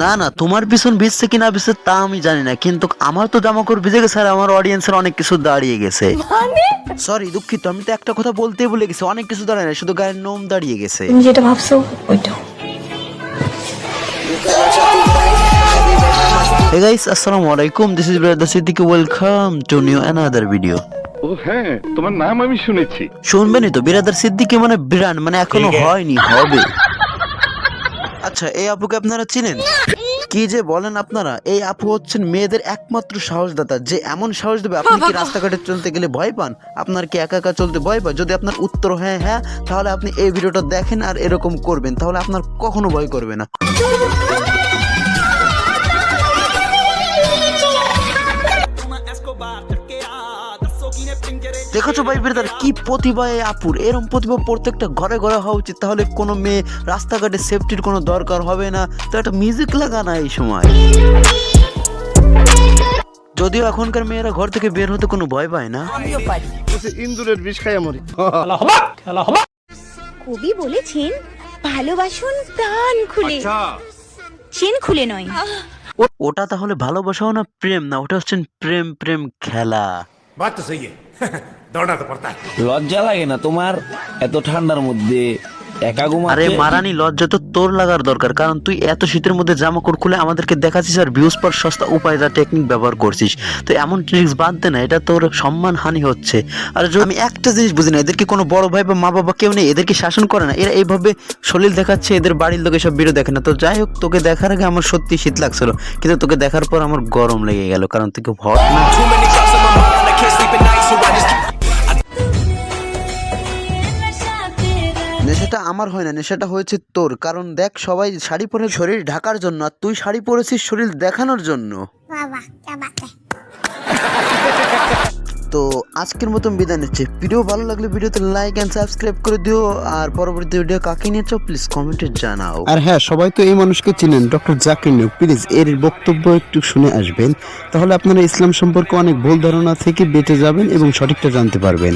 না না, তোমার পিছন ভিজছে কি না ভিজছে তা আমি জানি না, কিন্তু আমার তো জামাকাপড় ভিজে গেছে আর আমার অডিয়েন্সের অনেক কিছু দাঁড়িয়ে গেছে। সরি, দুঃখিত, আমি তো একটা কথা বলতেই ভুলে গেছি, অনেক কিছু দাঁড়ায় না, শুধু গায়ের নোম দাঁড়িয়ে গেছে। তুমি যেটা ভাবছো ওইটা। Hey guys, আসসালামু আলাইকুম, this is Brother Siddiqui, welcome to new another video. ও হ্যাঁ, তোমার নাম আমি শুনেছি। শুনবেনই তো, বিরাদার সিদ্দিকী মানে ব্র্যান্ড, মানে এখনো হয়নি, হবে। আচ্ছা, এই আপুকে আপনারা চিনেন? কি যে বলেন আপনারা, এই আপু হচ্ছেন মেয়েদের একমাত্র সাহসদাতা, যে এমন সাহস দেবে। আপনি কি রাস্তাঘাটে চলতে গেলে ভয় পান? আপনার কি একা একা চলতে ভয় পায়? যদি আপনার উত্তর হ্যাঁ হ্যাঁ, তাহলে আপনি এই ভিডিওটা দেখেন আর এরকম করবেন, তাহলে আপনার কখনো ভয় করবে না। দেখেছো ভাই বিরাদার, কি প্রতিভা এই আপুর, এরকম প্রতিভা প্রত্যেকটা ঘরে ঘরে হওয়া উচিত, তাহলে কোনো মেয়ে রাস্তাঘাটে সেফটির কোনো দরকার হবে না। তো একটা মিউজিক লাগানা এই সময়। যদিও এখনকার মেয়েরা ঘর থেকে বের হতে কোনো ভয় পায় না। ইন্দুরের বিষ খাই মরি। কবি বলেছেন, ভালোবাসুন প্রাণ খুলে, চেন খুলে নয়। ওটা তাহলে ভালোবাসাও না, প্রেম না, ওটা হচ্ছে প্রেম প্রেম খেলা। बात तो सही है दौड़ना तो पड़ता है। লজ্জা লাগে না তোমার এত ঠান্ডার মধ্যে একা ঘুমাতে? আরে মারানি, লজ্জা তো তোর লাগার দরকার, কারণ তুই এত শীতের মধ্যে জামা কাপড় খুলে আমাদেরকে দেখাচ্ছিস আর ভিউজ পার সস্তা উপায়টা টেকনিক ব্যবহার করছিস। তো এমন ট্রিক্স বাদ দে না, এটা তোর সম্মান হানি হচ্ছে। আর আমি একটা জিনিস বুঝি না, এদেরকে কোনো বড় ভাই বা মা বাবা কেউ নেই, এদেরকে শাসন করে না, এরা এইভাবে শরীর দেখাচ্ছে, এদের বাড়ির লোকে সব ভিডিও দেখে না। তো যাই হোক, তোকে দেখার আগে আমার সত্যি শীত লাগছিল, কিন্তু তোকে দেখার পর আমার গরম লেগে গেল, কারণ তুই খুব হট না। নেশাটা আমার হয় না, নেশাটা হয়েছে তোর, কারণ দেখ সবাই শাড়ি পরে শরীর ঢাকার জন্য, আর তুই শাড়ি পরেছিস শরীর দেখানোর জন্য। তো আজকের মতন বিদায় নিচ্ছে। ভিডিও ভালো লাগলে ভিডিওতে লাইক এন্ড সাবস্ক্রাইব করে দিও, আর পরবর্তী ভিডিও কাকে নিয়েছো প্লিজ কমেন্টে জানাও। আর হ্যাঁ, সবাই তো এই মানুষকে চিনেন, ডক্টর জাকির নায়েক। প্লিজ এর বক্তব্য একটু শুনে আসবেন, তাহলে আপনারা ইসলাম সম্পর্কে অনেক ভুল ধারণা থেকে বেঁচে যাবেন এবং সঠিকটা জানতে পারবেন।